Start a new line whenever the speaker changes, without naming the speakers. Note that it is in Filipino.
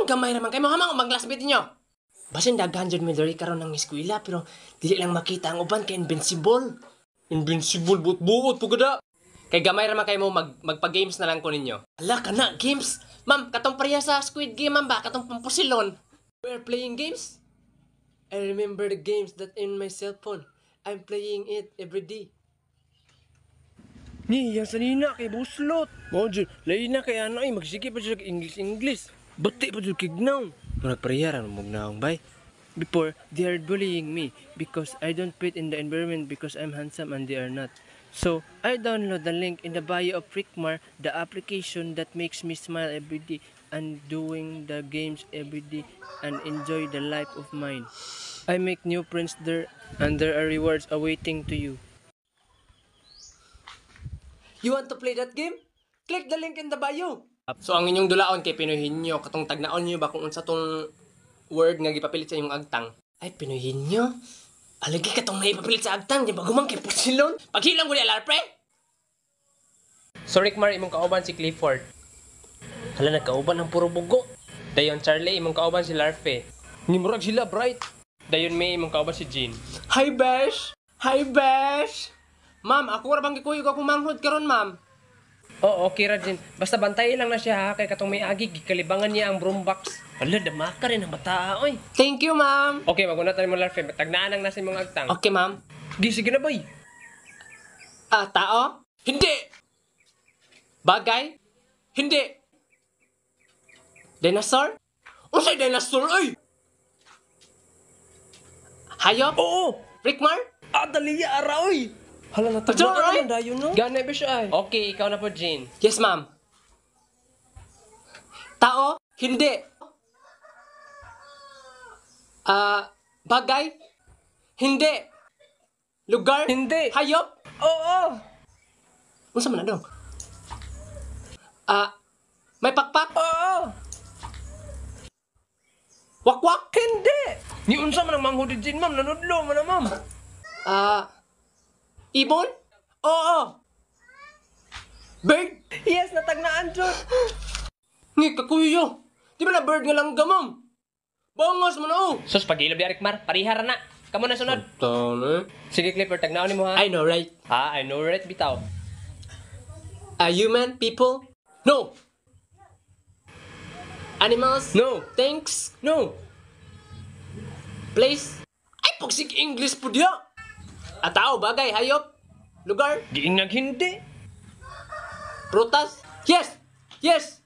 gamay raman kay mo hamang mag-classmate niyo. Basin daghan jud mi diri karon ng eskwela pero dili lang makita ang uban kay invincible. Invincible buot-buot pugada. Kay gamay raman kay mo magpa-games na lang ko ninyo. Ala kana games. Ma'am, katong pareha sa Squid Game ma'am ba katong pampusilon. We're playing games. I remember the games that in my cell phone. I'm playing it every day.
Ni, yang sanina kay buslot. Mo jud, lain na kay ano ay magsige pa jud English. Bati pa jud kignaw. Nagpareharan mo gnaong bay. Before, they are bullying me because I don't fit in the environment because I'm handsome and they are not. So, I download the link in the bio of Frickmar, the application that makes me smile every day and doing the games every day and enjoy the life of mine. I make new friends there and there are rewards awaiting to you.
You want to play that game? Click the link in the bio. So ang inyong dulaon kay pinuhin nyo katong tagnaon nyo ba kung unsa tong word nga gipapilit sa inyong agtang. Ay pinuhin nyo. Alagi katong naipapilit sa agtang di ba gumang kay pusilon. Paghilang ko ni alar pre. So Rickmar imong kauban si Clifford. Hala nagkauban ang puro bugo. Dayon Charlie imong kauban si Larfe.
Nimurag sila bright.
Dayon May imong kauban si Jean. Hi Besh. Hi Besh. Ma'am, ako ra bang gikuyog ako manghod karon, ma'am?
Oo, okay ra din. Basta bantayin lang na siya ha, kay katong may agi, gikalibangan niya ang broombox. Hala, damaka rin ang bata, oy.
Thank you, ma'am.
Okay, magunatan mo Larfe, tagnaan ang nasa mong agtang.
Okay, ma'am.
Di, sige na bay.
Tao? Hindi! Bagay? Hindi! Dinosaur? Unsay dinosaur, oy? Hayop?
Oo!
Rickmar?
Daliya, ara, oy! Hala, natagla ka naman dayon, no? Gana ba siya, ay? Okay, ikaw na po, Jean.
Yes, ma'am. Tao? Hindi. Bagay? Hindi. Lugar?
Hindi.
Hayop?
Oo!
Unsa man na daw? May pakpak?
Oo!
Wakwak?
Hindi! Ni unsa man ang manghud Jean, ma'am? Nanudlo man na, ma'am.
Ibon? Oo. Bird?
Yes, natagnaan, Jod.
Ngi, kakuyo. Di ba na bird nga lang gamam? Bangos mo na oh.
Sus, pag-ilab ya, Rickmar. Parihara na. Kamu na sunod.
Tane.
Sige, Clifford, tagnaon ni mo, ha?
I know, right?
I know, right, bitaw.
Human? People? No. Animals?
No.
Things?
No.
Place? Ay, pagsig English po diya. Tao, bagay, hayop? Lugar?
Giing naghindi.
Prutas? Yes! Yes!